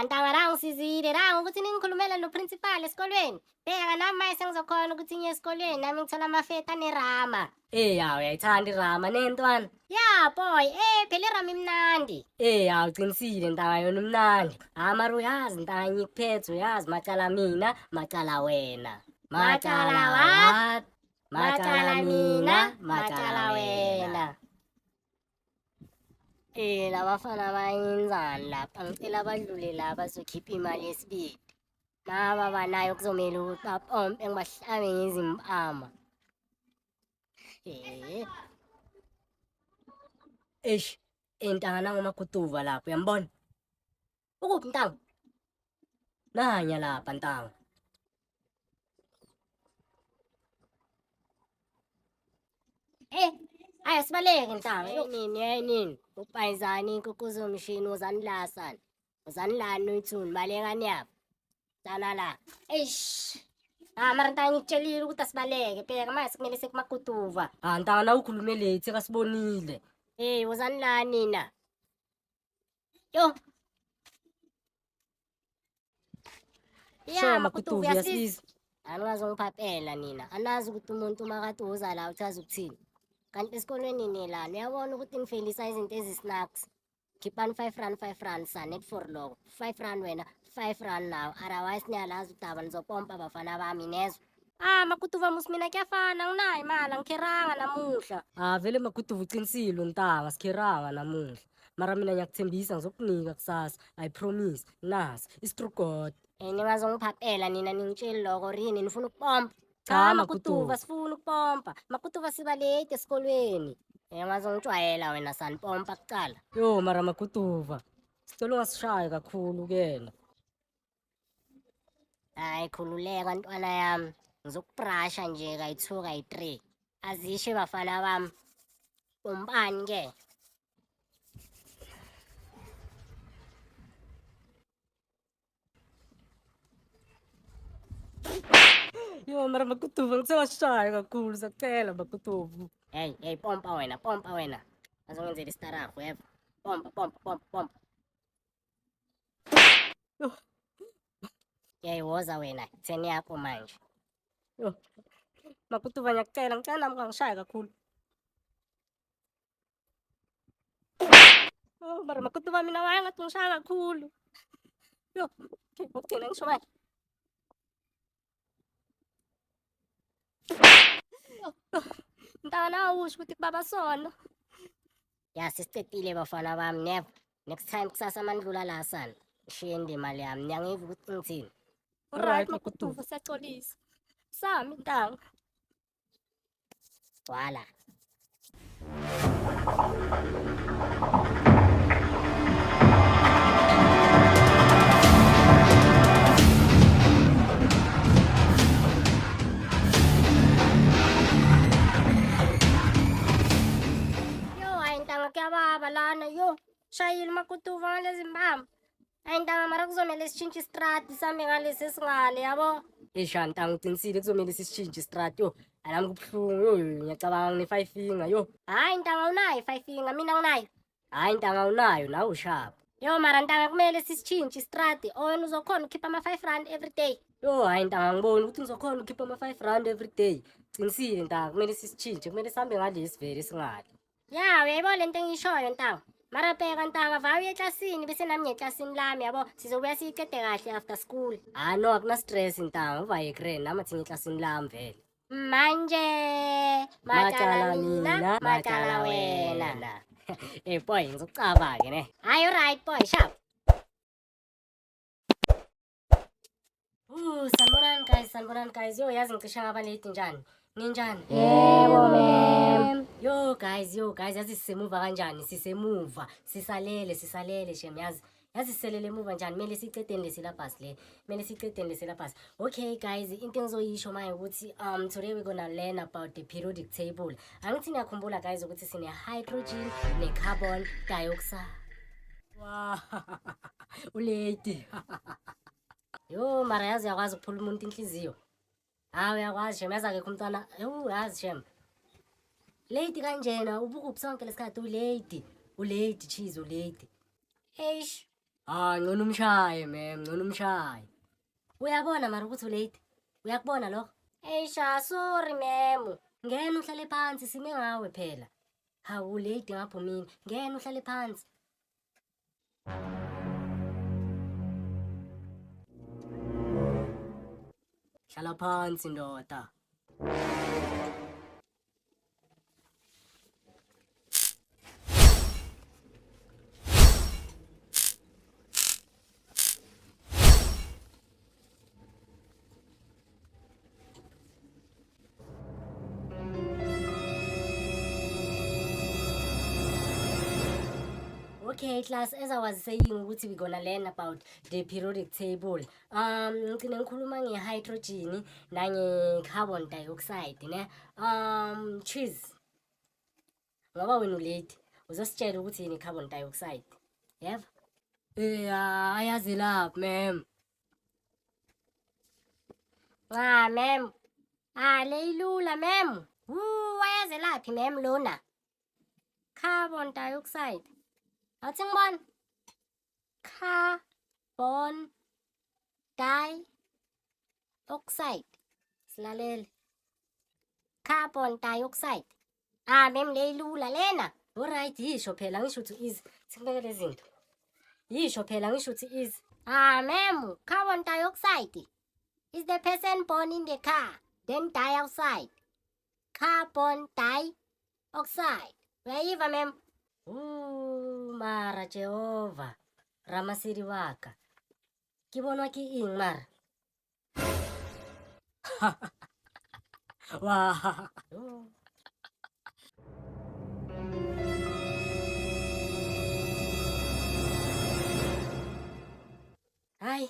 ntanga la ngisizile la ukuthi ningikhulumela noprincipal esikolweni. Bheka nami manje sengizokhona ukuthi ngiye esikolweni nami ngithola amafeta nerama. Hawu uyayithanda irama nentwana. Ya boy, phela irama imnandi. Hawu uqinisile ntanga yona umnandi. Mara uyazi ntanga ngikuphethe uyazi macala mina, macala wena. Macala what? Macala mina, macala wena. Labafana bayenzani lapha ngicela badlule la bazokhipha imali yesibili. Mama banayo kuzomela ukuthi bapompe ngibahlabe ngezimpama. Ntanga nangomaguduva lapho uyambona? Ukuphi ntanga? Nanya lapha ntanga. Ayo sibaleke ntanga. Nini upayizani inkukhuzo umshini uzani la sana. Uzani la noyithuni baleka nyapha. Sana la. Mara ntanga ngikutshelile ukuthi asibaleke bheka manje sikumele sekumaguduva. Ntanga nawukhulume late kasibonile. Uzani la nina. Yo. Ya maguduva yasiza. Aningazongiphaphela nina. Anazi ukuthi umuntu makatuza la uchaza ukuthini. Kanti esikolweni nilana uyabona ukuthi nifelisa izinto ezisnacks. Khiphani 5 rand 5 rand sanet for lokho. 5 rand wena 5 rand nawo. Otherwise niyalazi udaba nizopompa abafana bami nezwe. Maguduva musi mina kuyafana nginayo imali angikheranga namuhla. Vele maguduva uqinisile ntanga sikheranga namuhla. Mara mina ngiyakuthembisa ngizokunika kusasa. I promise. Nasi is true God. Ningazongiphaphela nina ningitsheli lokho rini nifuna ukupompa. Cha maguduva sifuna ukupompa. Maguduva siba late esikolweni. Ungazongijwayela wena sanipompa kucala. Yo mara maguduva. Sicela ungasishayi kakhulu kena. Hayi khululeka ntwana yami. Ngizokubrasha nje kayi-2 kayi-3. Azishe bafana bami. Umbani ke? Yo mara maguduva ngisewashayi kakhulu sakucela maguduva. Pompa wena. Azongenzela istarafu yebo. Pompa. Woza wena, 10 yakho manje. Yo. Maguduva ngiyacela nami ungangishayi kakhulu. Mara maguduva mina wayengathi ngishaya kakhulu. Yo, ngigcina ngisho manje. Ntanga nawe usho ukuthi kubaba sona. Ya sisicedile bafana bami never. Next time kusasa mandlula la sana. Ngishiye ndimali yami ngiyangiva ukuthi ngithini. Alright maguduva siyaxolisa. Sami ntanga. Wala. Kuyababa lana yo shayile maguduva ngalezi mbamba. Ntanga mara kuzomele sitshintshe istrati sami ngalesi singale yabo. Ntanga uqinisile kuzomele sisitshintshe istrati yo. Nami kubuhlungu yo ngiyacabanga ngine-5 finger yo. Hayi ntanga unayo 5 finger mina nginayo. Hayi ntanga unayo nawe ushapha. Yo mara ntanga kumele sisitshintshe istrati wena uzokhona ukukhipha ama-5 rand every day. Yo hayi ntanga ngibona ukuthi ngizokhona ukukhipha ama-5 rand every day. Qinisile ntanga kumele sisitshintshe kumele sihambe ngalesi vele singale. Ya uyayibona lento engishoyo ntanga. Mara bheka ntanga vaya uye eklasini bese nami ngeklasini lami yabo sizobuya siyicede kahle after school. No akuna stress ntanga uvaye grand nami athi ngeklasini lami vele. Manje macala mina macala wena. Boy ngizokucaba-ke ne. Hayi alright boy sharp. Sanibonani guys. Yo yazi ngicishe ngaba late njani. Ninjani? Yebo ma'am. Yo guys yazi sisemuva kanjani? Sisemuva. Sisalele shem yazi. Yazi siselele emuva njani? Mele sicedeni lesilabhasi le. Okay guys, into engizoyisho manje ukuthi today we're gonna learn about the periodic table. Angithi niyakhumbula guys ukuthi sine hydrogen ne carbon dioxide. Wow. Ulate. Yo mara yazi yakwazi ukuphula umuntu inhliziyo. Uyakwazi shem yazi akekho umntwana. Yazi shem. Late kanjena ubuka ubusonke lesikhathi ulate cheese ulate. Ngcono umshaye mem, ngcono umshaye. Uyabona mara ukuthi ulate. Uyakubona lokho? Sha, sorry mem. Ngena uhlale phansi sime ngawe phela. Hawu late ngapho mina. Ngena uhlale phansi. Hlala phansi ndoda. Okay class, as I was saying ukuthi we gonna learn about the periodic table. Ngicine ngikhuluma nge-hydrogen nange-carbon dioxide ne. Cheese. Ngoba wena ulate, uzositshela ukuthi yini i-carbon dioxide. Yebo? Ayazi lapho ma'am. Mem. Leyilula mem. Wayazi laphi mem lona? Carbon dioxide. Athi ngibona. Carbon dioxide. Silalele. Carbon dioxide. Mem leyilula lena. Alright, yisho phela ngisho ukuthi is. Singibeke lezi zinto. Yisho phela ngisho ukuthi is. Mem, carbon dioxide is the person born in the car, then die outside. Carbon dioxide. Uyayiva mem? Mara Jehova. Ramasiri waka. Kibonwa ki ing mara. Wah. Hi.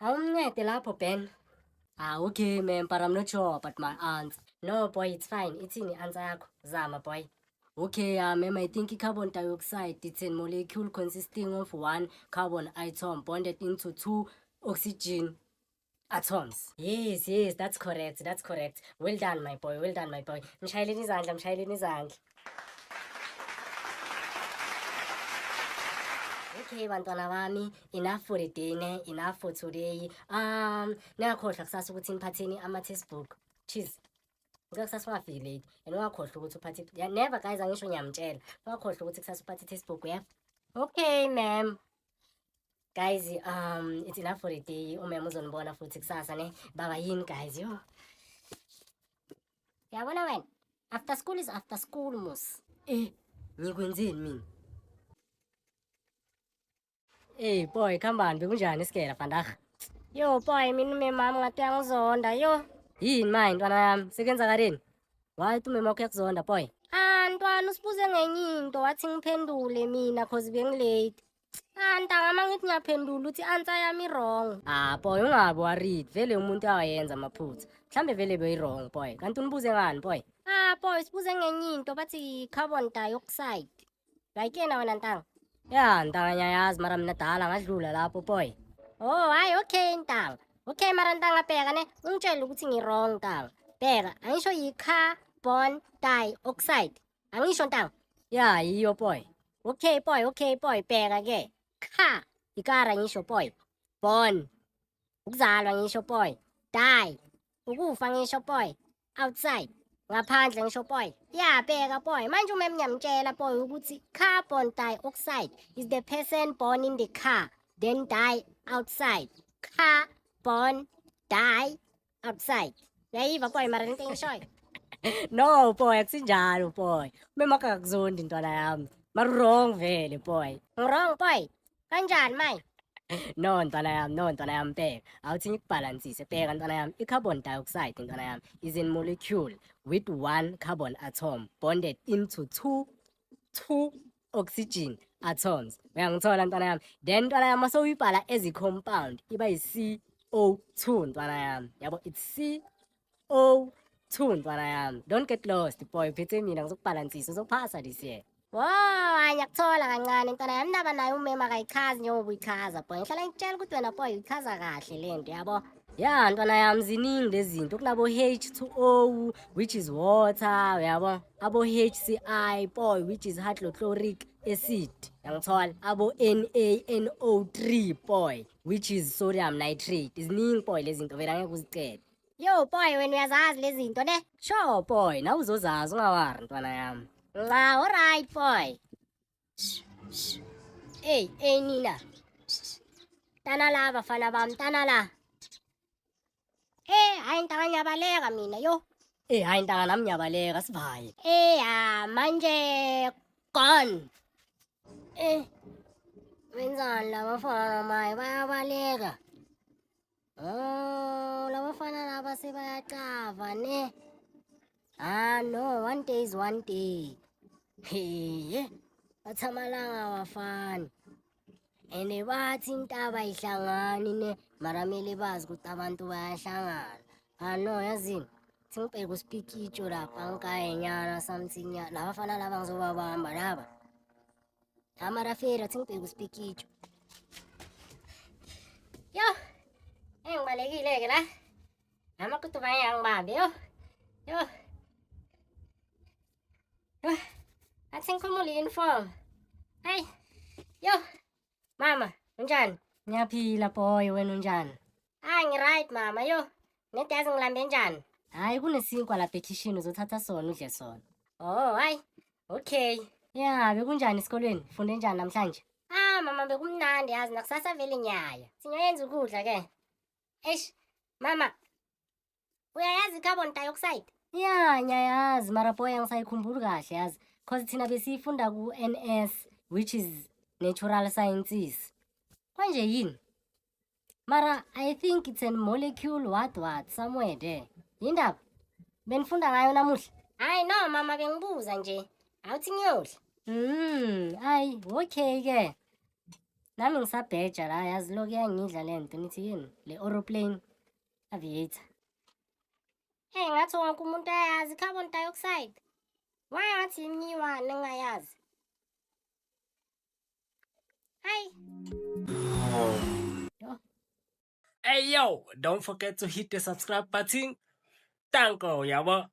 Awumncede lapho Ben. Okay ma'am, but I'm not sure about my answer. No boy, it's fine. Ithini answer yakho? Zama boy. Okay, ma'am, I think carbon dioxide it's a molecule consisting of one carbon atom bonded into two oxygen atoms. Yes, that's correct. That's correct. Well done, my boy. Well done, my boy. Mshayeleni izandla. Okay, bantwana bami, enough for the day, ne? Enough for today. Ngiyakhohlwa kusasa ukuthi niphatheni ama-textbook. Cheese. Kusasa ungafiki late. And ungakhohlwa ukuthi uphathe. Yeah, never guys, angisho ngiyamtshela. Ungakhohlwa ukuthi kusasa uphathe i-textbook, yeah? Okay, ma'am. Guys, it's enough for the day. Umama uzonibona futhi kusasa, ne? Baba yini guys, yo. Yabona wena. After school is after school, mus. Ngikwenzeni mina? Boy, khambani bekunjani isikela vandag? Yo boy, mina umemami ngathi uyangizonda yo. Yini manje ntwana yami? Sekenzakaleni? Why umema wakho yakuzonda boy? Ntwana usibuze ngenye into wathi ngiphendule mina cause bengilate. Ntanga mangithi ngiyaphendula uthi answer yami wrong. Boy, ungabi worried. Vele umuntu ayayenza amaphutha. Mhlambe vele beyi-wrong boy. Kanti unibuze ngani boy? Boy, sibuze ngenye into bathi carbon dioxide. Uyayikena wena ntanga? Ya, ntanga ngiyayazi mara mina dala ngadlula lapho boy. Oh, hayi okay ntanga. Okay mara ntanga bheka ne, ungitshela ukuthi ngi-wrong ntanga. Bheka, angisho yi-carbon dioxide. Angisho ntanga? Ya, yiyo boy. Okay boy, bheka ke. Ikara ngisho boy. Born. Ukuzalwa ngisho boy. Die. Ukufa ngisho boy. Outside. Ngaphandle ngisho boy. Ya bheka boy. Manje umem ngiyamtshela boy ukuthi carbon dioxide is the person born in the car then die outside. Carbon die outside. Uyayiva boy mara into engishoyo? No boy, akusinjalo boy. Umema wakho akakuzondi ntwana yami. Mara wrong vele boy. Wrong boy. Kanjani manje? No ntwana yami bheka. Awuthi ngikubhalansise bheka ntwana yami. I-carbon dioxide ntwana yami is a molecule with one carbon atom bonded into two oxygen atoms. Uyangithola ntwana yami. Then ntwana yami mase uyibhala as i-compound iba yi-CO2 ntwana yami. Yabo, it's CO2 ntwana yami. Don't get lost boy. Phethe mina ngizokubhalansisa uzophasa this year. Wow, ngiyakuthola kancane ntwana yami ndaba nayo umema akayichazi njengoba uyichaza boy. Ngihlala ngikutshela ukuthi wena boy uyichaza kahle lento yabo. Ya ntwana yami ziningi lezi zinto kunabo H2O which is water yabo, abo HCI boy which is hydrochloric acid yangithola abo NaNO3 boy which is sodium nitrate iziningi boy lezi zinto vele angeke uzicede. Yo boy wena uyazazi lezi zinto ne? Sure boy nawe uzozazi ungawari ntwana yami. Nga alright boy. Hey Nina. Tana la bafana bami tana la. Hayi ntakanyabaleka mina yo. Hayi ntanga nami ngiyabaleka sivaye. Manje gone. Wenzani la bafana maye bayabaleka. Oh, la bafana laba sebayacava ne. No, one day is one day. Hey, bathamalanga bafana. Ene bathi intaba ihlangani ne, mara mele bazi ukuthi abantu bayahlangana. No, yazini. Ngibheka uspikitsho lapha ngikayenyana something ya. La bafana laba ngizobabamba laba. Amarafera ngibheka uspikitsho. Yo. Ngibalekile ke la. Amakutu bayangibambe yo. Athi ngikhuluma uniform. Hayi. Yo. Mama, unjani? Ngiyaphila boy wena unjani? Ngi-right mama yo. Nedazi ngilambe njani? Hayi kunesinkwa lapha ekitchen uzothatha sona udle sona. Oh, hayi. Okay. Ya, bekunjani esikolweni? Funde njani namhlanje? Mama bekumnandi yazi nakusasa vele nyaya. Sinyoyenza ukudla ke. Mama. Uyayazi i-carbon dioxide? Ya, ngiyayazi mara boy angisayikhumbuli kahle yazi. Cause thina besifunda ku NS which is natural sciences. Kwanje yini? Mara I think it's a molecule what somewhere there. Yindaba? Benifunda ngayo namuhla? Hayi no mama bengibuza nje. Awuthi ngiyodla. Hayi okay ke. Nami ngisabheja la yazi lokho yangidla lento nithi yini? Le aeroplane aviator. Ngathi wonke umuntu ayazi i-carbon dioxide. Ngathi yimnyiwane engayazi. Hayi. Hey yo, don't forget to hit the subscribe button. Danko, yabo.